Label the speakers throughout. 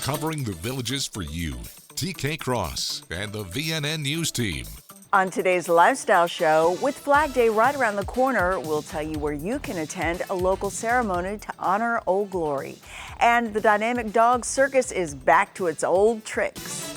Speaker 1: covering the Villages for you. TK Cross and the VNN News Team.
Speaker 2: On today's Lifestyle Show, with Flag Day right around the corner, we'll tell you where you can attend a local ceremony to honor Old Glory. And the Dynamic Dog Circus is back to its old tricks.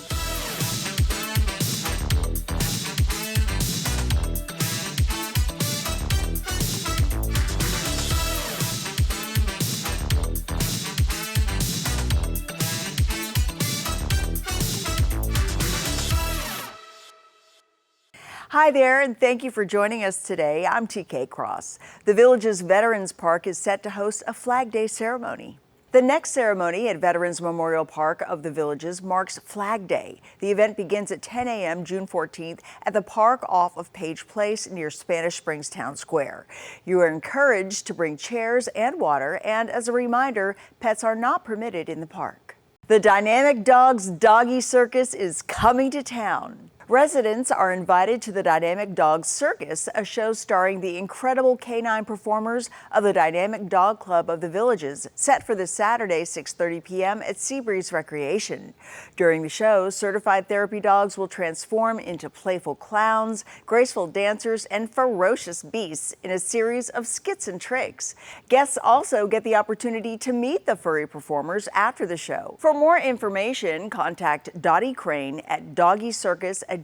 Speaker 2: Hi there, and thank you for joining us today. I'm TK Cross. The Villages Veterans Park is set to host a Flag Day ceremony. The next ceremony at Veterans Memorial Park of the Villages marks Flag Day. The event begins at 10 a.m. June 14th at the park off of Page Place near Spanish Springs Town Square. You are encouraged to bring chairs and water, and as a reminder, pets are not permitted in the park. The Dynamic Dogs Doggy Circus is coming to town. Residents are invited to the Dynamic Dog Circus, a show starring the incredible canine performers of the Dynamic Dog Club of the Villages, set for this Saturday, 6:30 p.m. at Seabreeze Recreation. During the show, certified therapy dogs will transform into playful clowns, graceful dancers, and ferocious beasts in a series of skits and tricks. Guests also get the opportunity to meet the furry performers after the show. For more information, contact Dottie Crane at doggycircus@gmail.com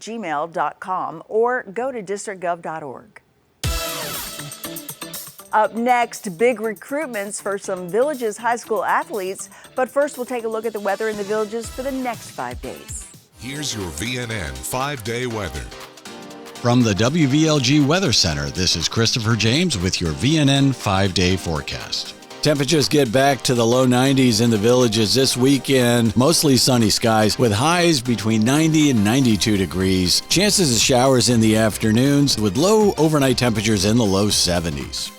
Speaker 2: or go to districtgov.org. Up next, big recruitments for some Villages high school athletes. But first, we'll take a look at the weather in the Villages for the next 5 days.
Speaker 1: Here's your VNN 5-day weather.
Speaker 3: From the WVLG Weather Center, this is Christopher James with your VNN 5-day forecast. Temperatures get back to the low 90s in the Villages this weekend. Mostly sunny skies with highs between 90 and 92 degrees. Chances of showers in the afternoons with low overnight temperatures in the low 70s.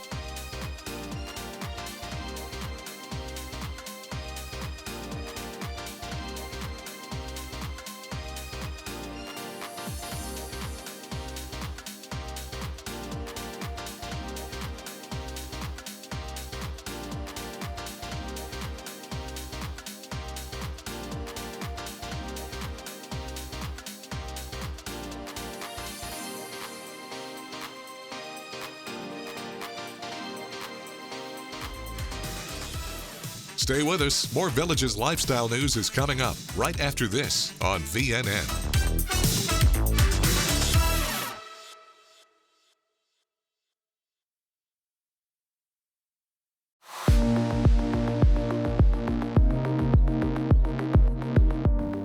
Speaker 1: Stay with us. More Villages lifestyle news is coming up right after this on VNN.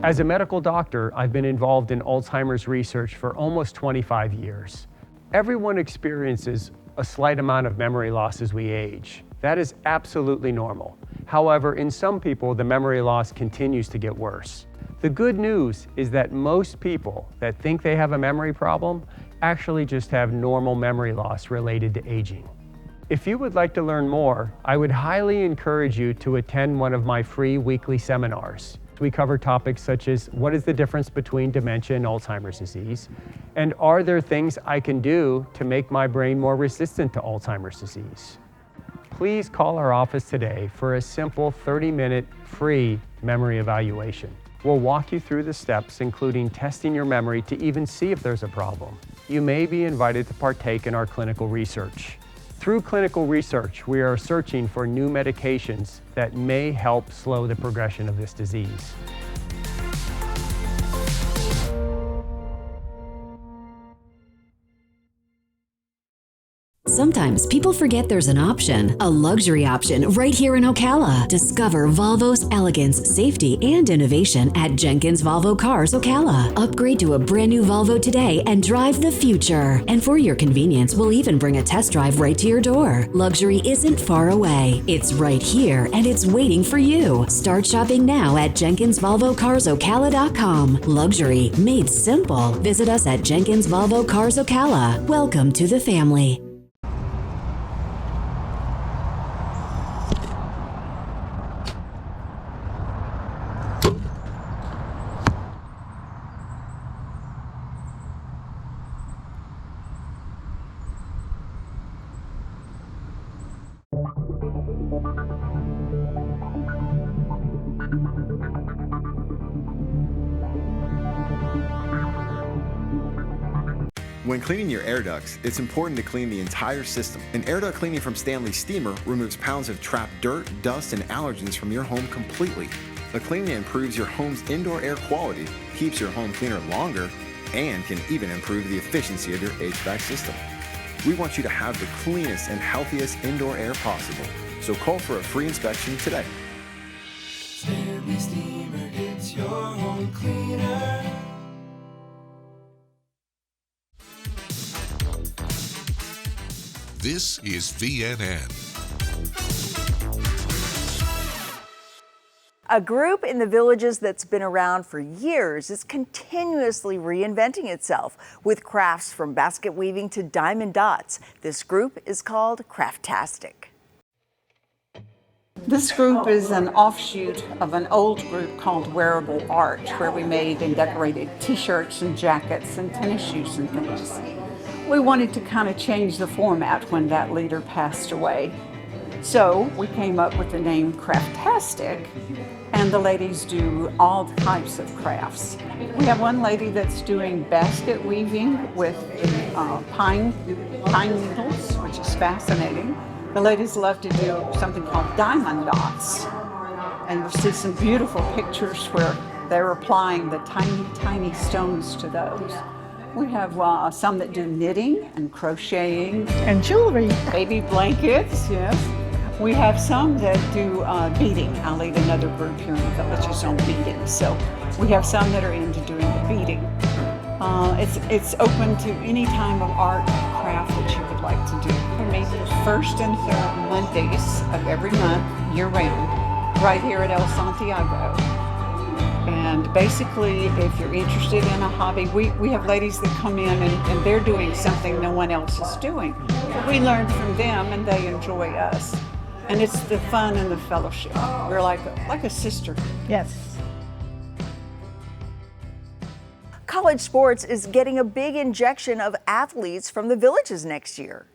Speaker 4: As a medical doctor, I've been involved in Alzheimer's research for almost 25 years. Everyone experiences a slight amount of memory loss as we age. That is absolutely normal. However, in some people, the memory loss continues to get worse. The good news is that most people that think they have a memory problem actually just have normal memory loss related to aging. If you would like to learn more, I would highly encourage you to attend one of my free weekly seminars. We cover topics such as what is the difference between dementia and Alzheimer's disease, and are there things I can do to make my brain more resistant to Alzheimer's disease? Please call our office today for a simple 30-minute free memory evaluation. We'll walk you through the steps, including testing your memory to even see if there's a problem. You may be invited to partake in our clinical research. Through clinical research, we are searching for new medications that may help slow the progression of this disease.
Speaker 5: Sometimes people forget there's an option, a luxury option right here in Ocala. Discover Volvo's elegance, safety, and innovation at Jenkins Volvo Cars Ocala. Upgrade to a brand new Volvo today and drive the future. And for your convenience, we'll even bring a test drive right to your door. Luxury isn't far away. It's right here and it's waiting for you. Start shopping now at JenkinsVolvoCarsOcala.com. Luxury made simple. Visit us at Jenkins Volvo Cars Ocala. Welcome to the family.
Speaker 6: When cleaning your air ducts, it's important to clean the entire system. An air duct cleaning from Stanley Steamer removes pounds of trapped dirt, dust, and allergens from your home completely. The cleaning improves your home's indoor air quality, keeps your home cleaner longer, and can even improve the efficiency of your HVAC system. We want you to have the cleanest and healthiest indoor air possible. So call for a free inspection today.
Speaker 7: Stanley Steamer gets your home cleaner.
Speaker 1: This is VNN.
Speaker 2: A group in the Villages that's been around for years is continuously reinventing itself with crafts from basket weaving to diamond dots. This group is called Craftastic.
Speaker 8: This group is an offshoot of an old group called Wearable Art, where we made and decorated t-shirts and jackets and tennis shoes and things. We wanted to kind of change the format when that leader passed away. So we came up with the name Craftastic, and the ladies do all types of crafts. We have one lady that's doing basket weaving with pine needles, which is fascinating. The ladies love to do something called diamond dots, and we'll see some beautiful pictures where they're applying the tiny, tiny stones to those. We have some that do knitting and crocheting.
Speaker 9: And jewelry.
Speaker 8: Baby blankets, yes. We have some that do beading. I'll lead another group here in the Villages on beading. So we have some that are into doing the beading. It's open to any time of art and craft that you would like to do. We meet the first and third Mondays of every month, year-round, right here at El Santiago. And basically, if you're interested in a hobby, we have ladies that come in and they're doing something no one else is doing. We learn from them and they enjoy us. And it's the fun and the fellowship. We're like a sister.
Speaker 9: Yes.
Speaker 2: College sports is getting a big injection of athletes from the Villages next year.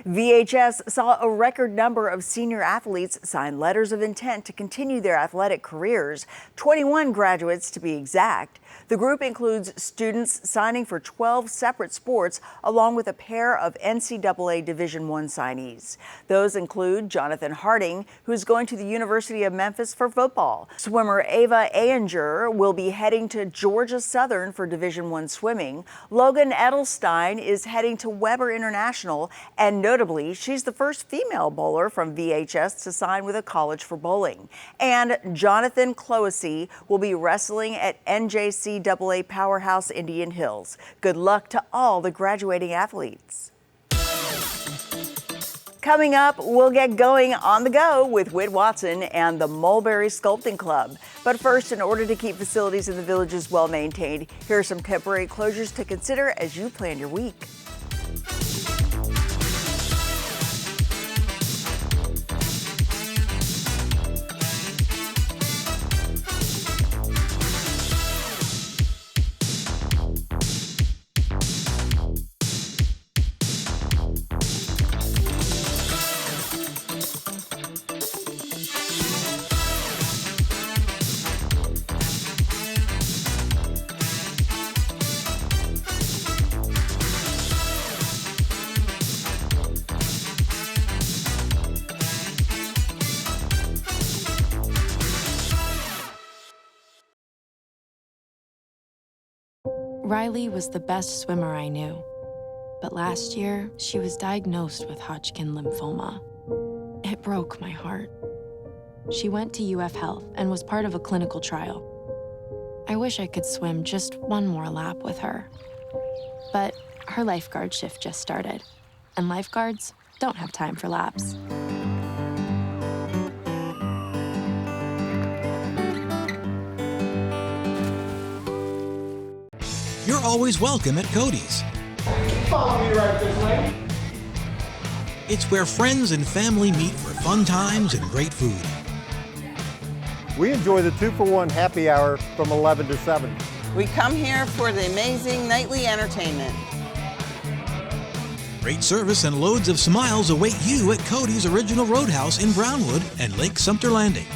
Speaker 2: VHS saw a record number of senior athletes sign letters of intent to continue their athletic careers, 21 graduates to be exact. The group includes students signing for 12 separate sports, along with a pair of NCAA Division I signees. Those include Jonathan Harding, who's going to the University of Memphis for football. Swimmer Ava Ayinger will be heading to Georgia Southern for Division I swimming. Logan Edelstein is heading to Weber International, and notably, she's the first female bowler from VHS to sign with a college for bowling. And Jonathan Cloesy will be wrestling at NJCAA powerhouse Indian Hills. Good luck to all the graduating athletes. Coming up, we'll get going on the go with Whit Watson and the Mulberry Sculpting Club. But first, in order to keep facilities in the Villages well maintained, here are some temporary closures to consider as you plan your week.
Speaker 10: Riley was the best swimmer I knew, but last year she was diagnosed with Hodgkin lymphoma. It broke my heart. She went to UF Health and was part of a clinical trial. I wish I could swim just one more lap with her. But her lifeguard shift just started, and lifeguards don't have time for laps.
Speaker 11: You're always welcome at Cody's.
Speaker 12: Follow me right this way.
Speaker 11: It's where friends and family meet for fun times and great food.
Speaker 13: We enjoy the 2-for-1 happy hour from 11 to 7.
Speaker 14: We come here for the amazing nightly entertainment.
Speaker 11: Great service and loads of smiles await you at Cody's Original Roadhouse in Brownwood and Lake Sumter Landing.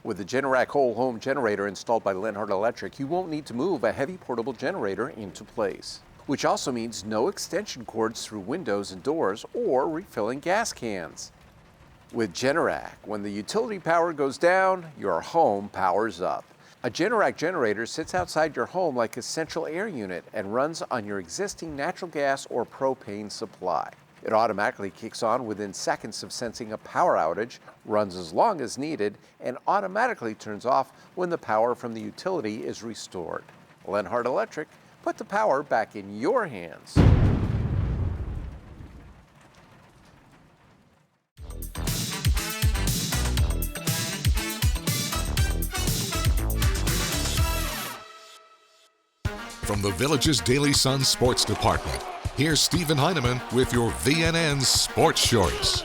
Speaker 9: With the Generac whole home generator installed by Lenhart Electric, you won't need to move a heavy portable generator into place, which also means no extension cords through windows and doors or refilling gas cans. With Generac, when the utility power goes down, your home powers up. A Generac generator sits outside your home like a central air unit and runs on your existing natural gas or propane supply. It automatically kicks on within seconds of sensing a power outage, runs as long as needed, and automatically turns off when the power from the utility is restored. Lenhart Electric, put the power back in your hands.
Speaker 1: From the Village's Daily Sun Sports Department, here's Stephen Heineman with your VNN Sports Shorts.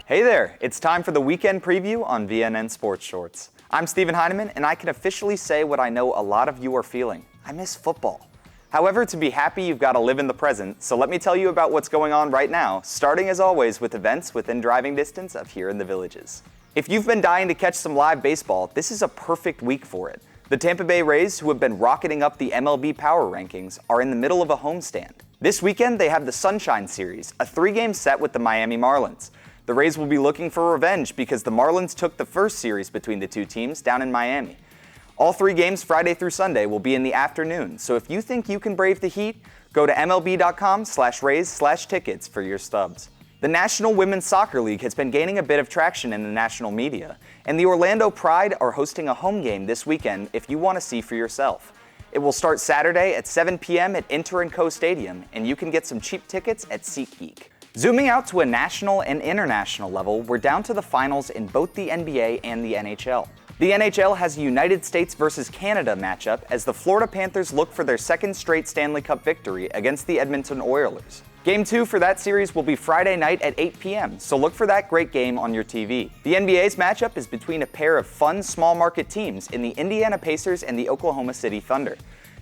Speaker 15: Hey there, it's time for the weekend preview on VNN Sports Shorts. I'm Stephen Heineman, and I can officially say what I know a lot of you are feeling. I miss football. However, to be happy, you've got to live in the present, so let me tell you about what's going on right now, starting as always with events within driving distance of here in the Villages. If you've been dying to catch some live baseball, this is a perfect week for it. The Tampa Bay Rays, who have been rocketing up the MLB power rankings, are in the middle of a homestand. This weekend, they have the Sunshine Series, a 3-game set with the Miami Marlins. The Rays will be looking for revenge because the Marlins took the first series between the two teams down in Miami. All 3 games Friday through Sunday will be in the afternoon, so if you think you can brave the heat, go to MLB.com/Rays/tickets for your stubs. The National Women's Soccer League has been gaining a bit of traction in the national media, and the Orlando Pride are hosting a home game this weekend if you want to see for yourself. It will start Saturday at 7 p.m. at Inter & Co Stadium, and you can get some cheap tickets at SeatGeek. Zooming out to a national and international level, we're down to the finals in both the NBA and the NHL. The NHL has a United States versus Canada matchup as the Florida Panthers look for their second straight Stanley Cup victory against the Edmonton Oilers. Game 2 for that series will be Friday night at 8 p.m., so look for that great game on your TV. The NBA's matchup is between a pair of fun, small market teams in the Indiana Pacers and the Oklahoma City Thunder.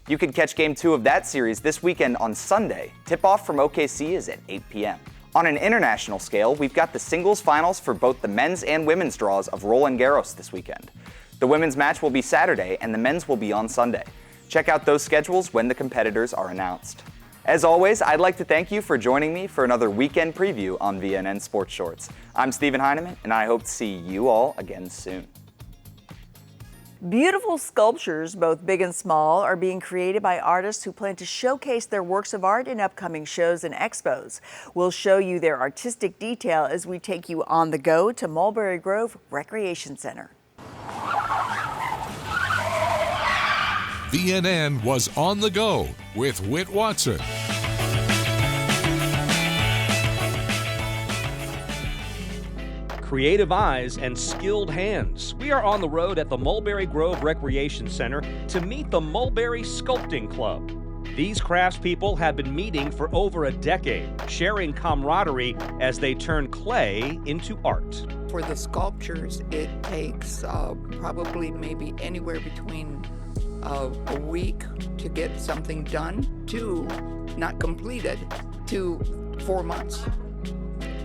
Speaker 15: You can catch Game 2 of that series this weekend on Sunday. Tip-off from OKC is at 8 p.m. On an international scale, we've got the singles finals for both the men's and women's draws of Roland Garros this weekend. The women's match will be Saturday, and the men's will be on Sunday. Check out those schedules when the competitors are announced. As always, I'd like to thank you for joining me for another weekend preview on VNN Sports Shorts. I'm Stephen Heineman, and I hope to see you all again soon.
Speaker 2: Beautiful sculptures, both big and small, are being created by artists who plan to showcase their works of art in upcoming shows and expos. We'll show you their artistic detail as we take you on the go to Mulberry Grove Recreation Center.
Speaker 1: VNN was on the go with Whit Watson.
Speaker 16: Creative eyes and skilled hands. We are on the road at the Mulberry Grove Recreation Center to meet the Mulberry Sculpting Club. These craftspeople have been meeting for over a decade, sharing camaraderie as they turn clay into art.
Speaker 17: For the sculptures, it takes probably maybe anywhere between a week to get something done to, not completed, to 4 months.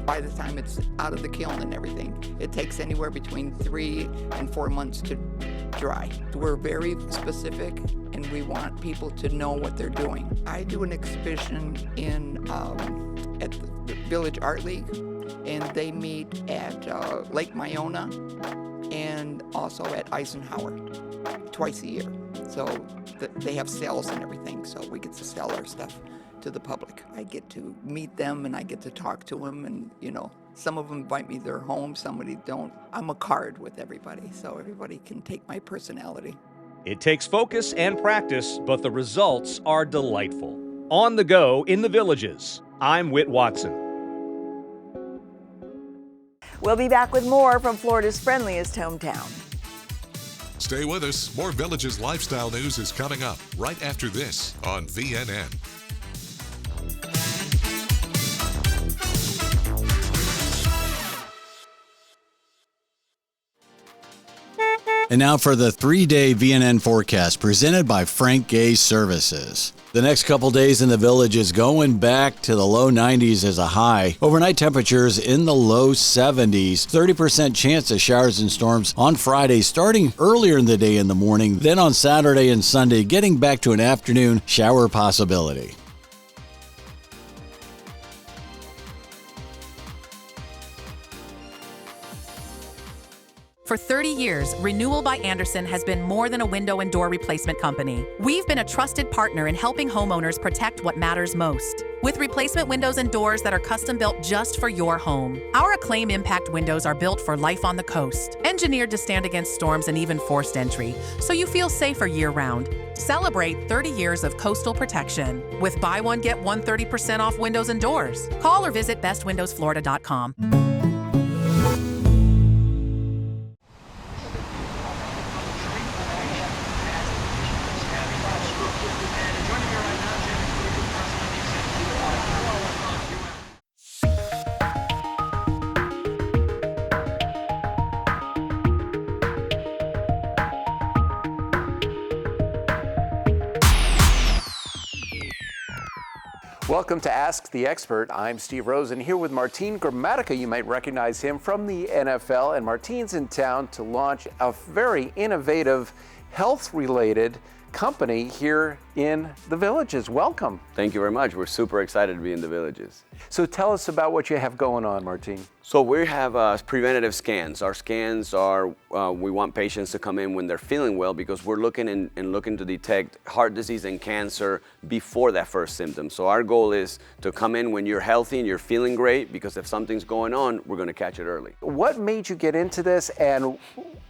Speaker 17: By the time it's out of the kiln and everything, it takes anywhere between 3 and 4 months to dry. We're very specific and we want people to know what they're doing. I do an exhibition at the Village Art League, and they meet at Lake Myona and also at Eisenhower twice a year. So they have sales and everything, so we get to sell our stuff to the public. I get to meet them and I get to talk to them, and some of them invite me to their home, somebody don't. I'm a card with everybody, so everybody can take my personality.
Speaker 16: It takes focus and practice, but the results are delightful. On the go in the Villages, I'm Whit Watson.
Speaker 2: We'll be back with more from Florida's friendliest hometown.
Speaker 1: Stay with us. More Villages lifestyle news is coming up right after this on VNN.
Speaker 3: And now for the 3-day VNN forecast presented by Frank Gay Services. The next couple days in the Village is going back to the low 90s as a high. Overnight temperatures in the low 70s. 30% chance of showers and storms on Friday, starting earlier in the day in the morning. Then on Saturday and Sunday, getting back to an afternoon shower possibility.
Speaker 18: For 30 years, Renewal by Andersen has been more than a window and door replacement company. We've been a trusted partner in helping homeowners protect what matters most. With replacement windows and doors that are custom built just for your home. Our Acclaim Impact windows are built for life on the coast, engineered to stand against storms and even forced entry, so you feel safer year-round. Celebrate 30 years of coastal protection with buy one, get one 30% off windows and doors. Call or visit bestwindowsflorida.com.
Speaker 9: Welcome to Ask the Expert. I'm Steve Rosen here with Martin Gramatica. You might recognize him from the NFL, and Martin's in town to launch a very innovative health-related company here in the Villages. Welcome.
Speaker 19: Thank you very much. We're super excited to be in the Villages.
Speaker 9: So tell us about what you have going on, Martin.
Speaker 19: So we have preventative scans. Our scans are, we want patients to come in when they're feeling well because we're looking looking to detect heart disease and cancer before that first symptom. So our goal is to come in when you're healthy and you're feeling great, because if something's going on, we're going to catch it early.
Speaker 9: What made you get into this? And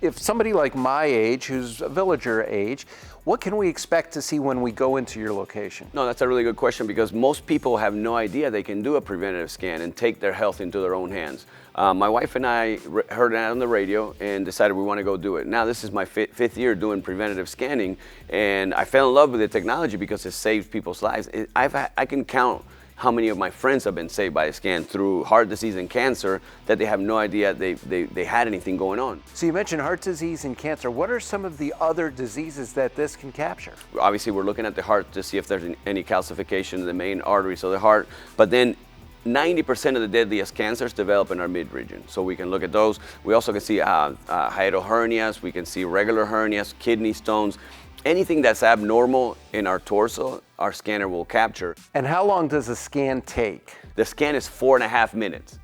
Speaker 9: if somebody like my age, who's a villager age, what can we expect to see when we go into your location?
Speaker 19: No, that's a really good question, because most people have no idea they can do a preventative scan and take their health into their own hands. My wife and I heard it on the radio and decided we want to go do it. Now this is my fifth year doing preventative scanning, and I fell in love with the technology because it saves people's lives. I can count how many of my friends have been saved by a scan through heart disease and cancer that they have no idea they had anything going on.
Speaker 9: So you mentioned heart disease and cancer. What are some of the other diseases that this can capture?
Speaker 19: Obviously, we're looking at the heart to see if there's any calcification in the main arteries of the heart, but then 90% of the deadliest cancers develop in our mid-region. So we can look at those. We also can see hiatal hernias, we can see regular hernias, kidney stones. Anything that's abnormal in our torso, our scanner will capture.
Speaker 9: And how long does a scan take?
Speaker 19: The scan is 4.5 minutes.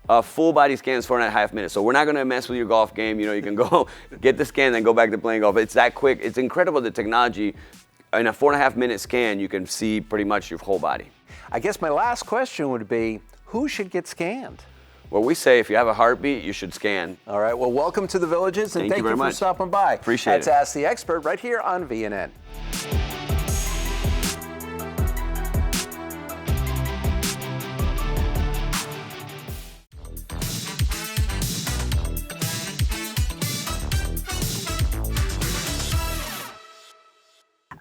Speaker 19: A full body scan is 4.5 minutes. So we're not gonna mess with your golf game. You know, you can go get the scan, then go back to playing golf. It's that quick. It's incredible, the technology. In a 4.5 minute scan, you can see pretty much your whole body.
Speaker 9: I guess my last question would be, who should get scanned?
Speaker 19: Well, we say if you have a heartbeat, you should scan.
Speaker 9: All right, well, welcome to the Villages, and thank you for stopping by.
Speaker 19: Appreciate it.
Speaker 9: That's Ask the Expert right here on VNN.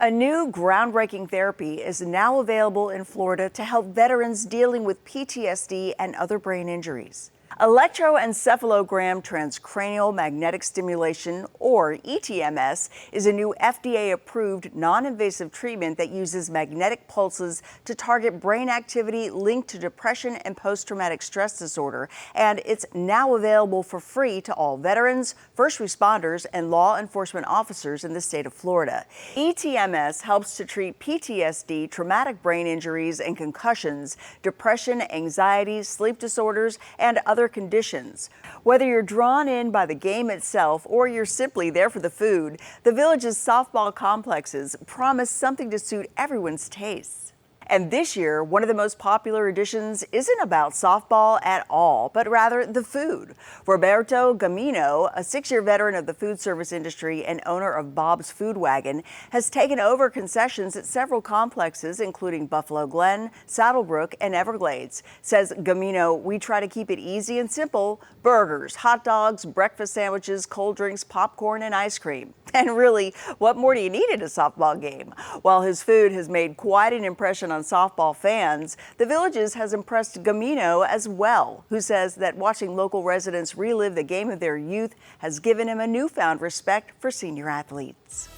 Speaker 2: A new groundbreaking therapy is now available in Florida to help veterans dealing with PTSD and other brain injuries. Electroencephalogram transcranial magnetic stimulation, or ETMS, is a new FDA-approved non-invasive treatment that uses magnetic pulses to target brain activity linked to depression and post-traumatic stress disorder, and it's now available for free to all veterans, first responders, and law enforcement officers in the state of Florida. ETMS helps to treat PTSD, traumatic brain injuries and concussions, depression, anxiety, sleep disorders, and other conditions. Whether you're drawn in by the game itself or you're simply there for the food, the Village's softball complexes promise something to suit everyone's tastes. And this year, one of the most popular additions isn't about softball at all, but rather the food. Roberto Gamino, a 6-year veteran of the food service industry and owner of Bob's Food Wagon, has taken over concessions at several complexes, including Buffalo Glen, Saddlebrook, and Everglades. Says Gamino, we try to keep it easy and simple: burgers, hot dogs, breakfast sandwiches, cold drinks, popcorn, and ice cream. And really, what more do you need at a softball game? While his food has made quite an impression on on softball fans, the Villages has impressed Gamino as well, who says that watching local residents relive the game of their youth has given him a newfound respect for senior athletes.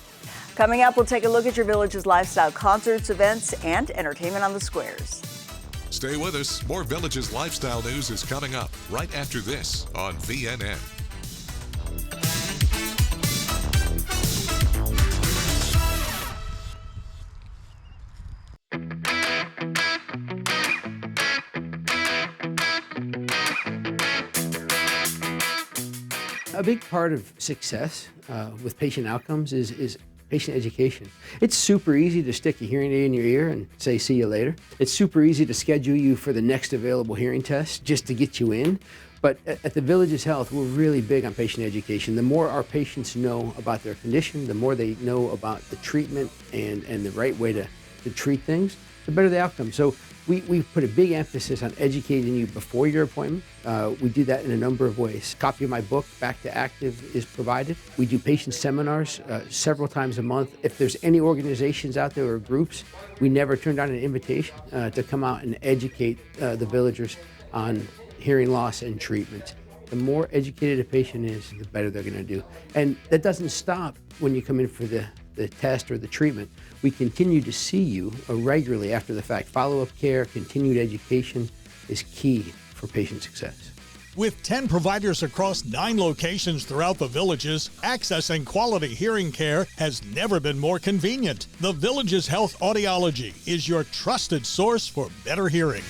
Speaker 2: Coming up, we'll take a look at your Villages lifestyle concerts, events, and entertainment on the squares.
Speaker 1: Stay with us. More Villages lifestyle news is coming up right after this on VNN.
Speaker 20: A big part of success with patient outcomes is patient education. It's super easy to stick a hearing aid in your ear and say, see you later. It's super easy to schedule you for the next available hearing test just to get you in. But at the Villages Health, we're really big on patient education. The more our patients know about their condition, the more they know about the treatment and the right way to treat things, the better the outcome. So we put a big emphasis on educating you before your appointment. We do that in a number of ways. A copy of my book, Back to Active, is provided. We do patient seminars several times a month. If there's any organizations out there or groups, we never turn down an invitation to come out and educate the villagers on hearing loss and treatment. The more educated a patient is, the better they're going to do. And that doesn't stop when you come in for the test or the treatment. We continue to see you regularly after the fact. Follow-up care, continued education is key for patient success.
Speaker 11: With 10 providers across 9 locations throughout the Villages, accessing quality hearing care has never been more convenient. The Villages Health Audiology is your trusted source for better hearing.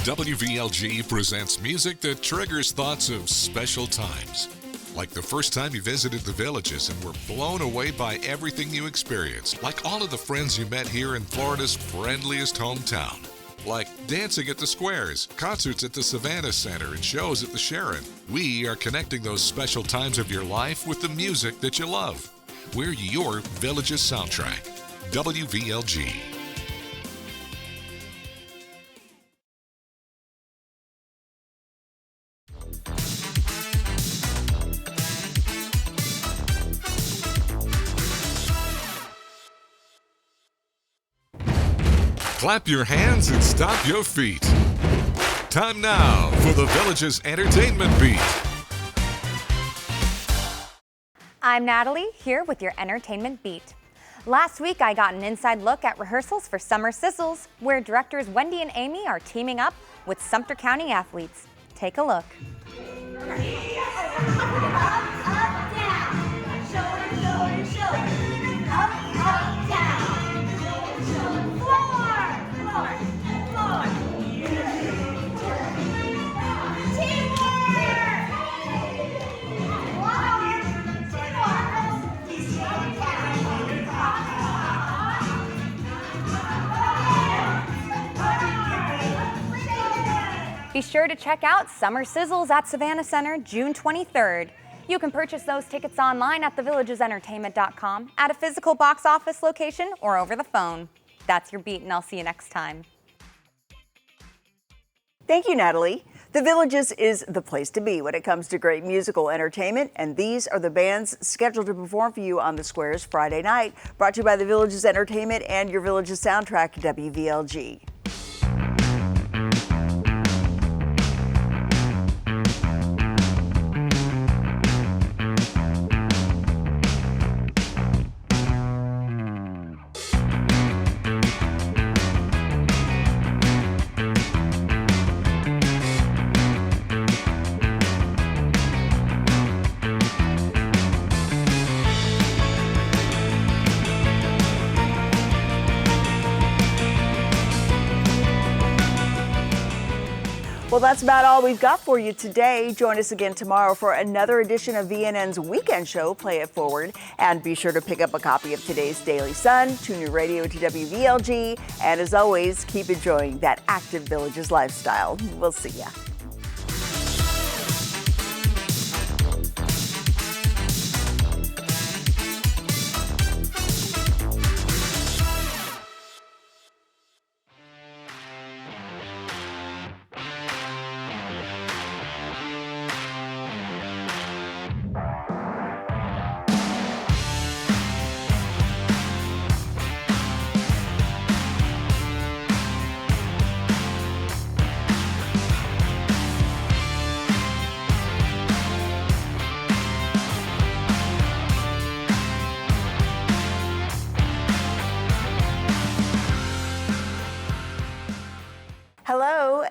Speaker 1: WVLG presents music that triggers thoughts of special times. Like the first time you visited the Villages and were blown away by everything you experienced. Like all of the friends you met here in Florida's friendliest hometown. Like dancing at the Squares, concerts at the Savannah Center, and shows at the Sharon. We are connecting those special times of your life with the music that you love. We're your Villages soundtrack. WVLG. Clap your hands and stomp your feet. Time now for the Villages Entertainment Beat.
Speaker 21: I'm Natalie, here with your Entertainment Beat. Last week, I got an inside look at rehearsals for Summer Sizzles, where directors Wendy and Amy are teaming up with Sumter County athletes. Take a look. Be sure to check out Summer Sizzles at Savannah Center June 23rd. You can purchase those tickets online at thevillagesentertainment.com, at a physical box office location, or over the phone. That's your beat, and I'll see you next time.
Speaker 2: Thank you, Natalie. The Villages is the place to be when it comes to great musical entertainment, and these are the bands scheduled to perform for you on the Squares Friday night. Brought to you by the Villages Entertainment and your Villages soundtrack, WVLG. Well, that's about all we've got for you today. Join us again tomorrow for another edition of VNN's Weekend Show, Play It Forward. And be sure to pick up a copy of today's Daily Sun, tune your radio to WVLG, and as always, keep enjoying that active Villages lifestyle. We'll see ya.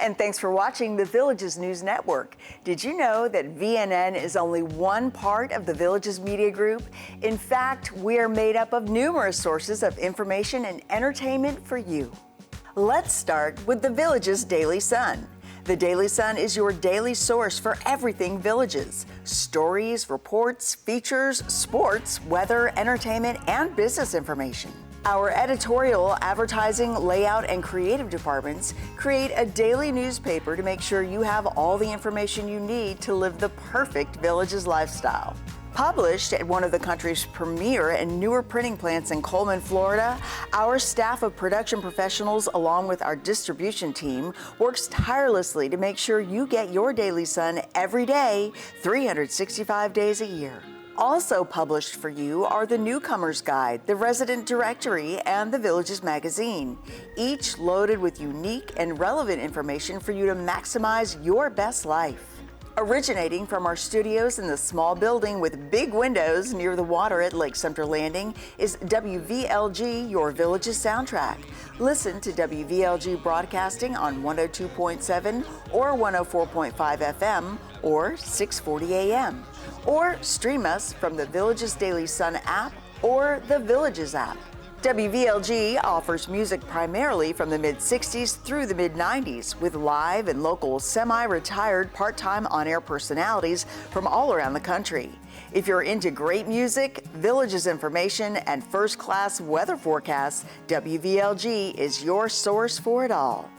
Speaker 2: And thanks for watching the Villages News Network. Did you know that VNN is only one part of the Villages Media Group? In fact, we are made up of numerous sources of information and entertainment for you. Let's start with the Villages Daily Sun. The Daily Sun is your daily source for everything Villages. Stories, reports, features, sports, weather, entertainment, and business information. Our editorial, advertising, layout, and creative departments create a daily newspaper to make sure you have all the information you need to live the perfect Villages lifestyle. Published at one of the country's premier and newer printing plants in Coleman, Florida, our staff of production professionals, along with our distribution team, works tirelessly to make sure you get your Daily Sun every day, 365 days a year. Also published for you are the Newcomer's Guide, the Resident Directory, and the Villages Magazine, each loaded with unique and relevant information for you to maximize your best life. Originating from our studios in the small building with big windows near the water at Lake Sumter Landing is WVLG, your Villages soundtrack. Listen to WVLG broadcasting on 102.7 or 104.5 FM or 640 AM. Or stream us from the Villages Daily Sun app or the Villages app. WVLG offers music primarily from the mid-60s through the mid-90s with live and local semi-retired part-time on-air personalities from all around the country. If you're into great music, Villages information, and first-class weather forecasts, WVLG is your source for it all.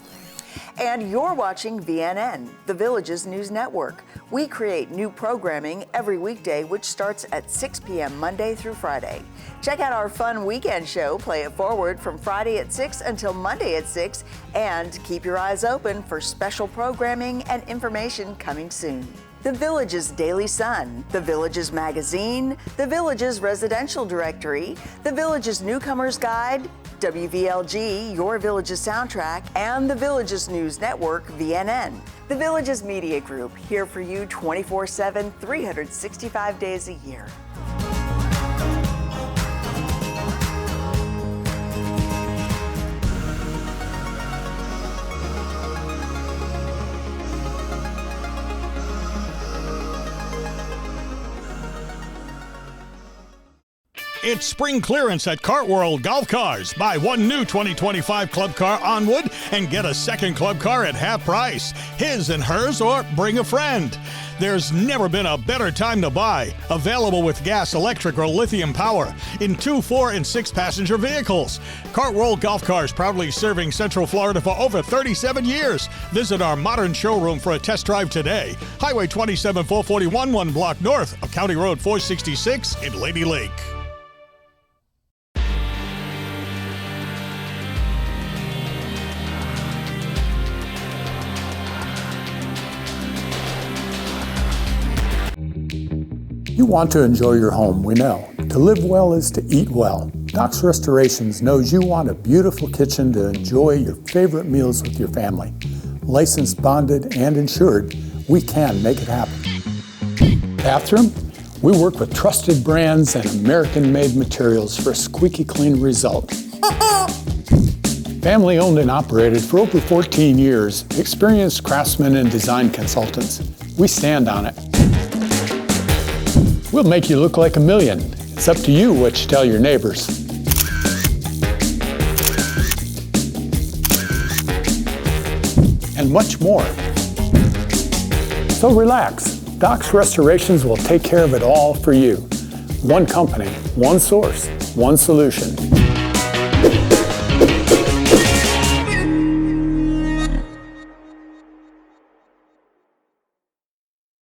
Speaker 2: And you're watching VNN, the Villages News Network. We create new programming every weekday, which starts at 6 p.m. Monday through Friday. Check out our fun weekend show, Play It Forward, from Friday at 6 until Monday at 6, and keep your eyes open for special programming and information coming soon. The Villages Daily Sun, the Villages Magazine, the Villages Residential Directory, the Villages Newcomer's Guide, WVLG, your Villages soundtrack, and the Villages News Network, VNN. The Villages Media Group, here for you 24/7, 365 days a year.
Speaker 11: It's spring clearance at Cartworld Golf Cars. Buy one new 2025 Club Car on wood and get a second Club Car at half price. His and hers, or bring a friend. There's never been a better time to buy. Available with gas, electric, or lithium power in 2, 4, and 6 passenger vehicles. Cartworld Golf Cars, proudly serving Central Florida for over 37 years. Visit our modern showroom for a test drive today. Highway 27 441, 1 block north of County Road 466 in Lady Lake.
Speaker 4: You want to enjoy your home, we know. To live well is to eat well. Doc's Restorations knows you want a beautiful kitchen to enjoy your favorite meals with your family. Licensed, bonded, and insured, we can make it happen. Bathroom? We work with trusted brands and American-made materials for a squeaky clean result. Family owned and operated for over 14 years, experienced craftsmen and design consultants. We stand on it. We'll make you look like a million. It's up to you what you tell your neighbors. And much more. So relax. Doc's Restorations will take care of it all for you. One company, one source, one solution.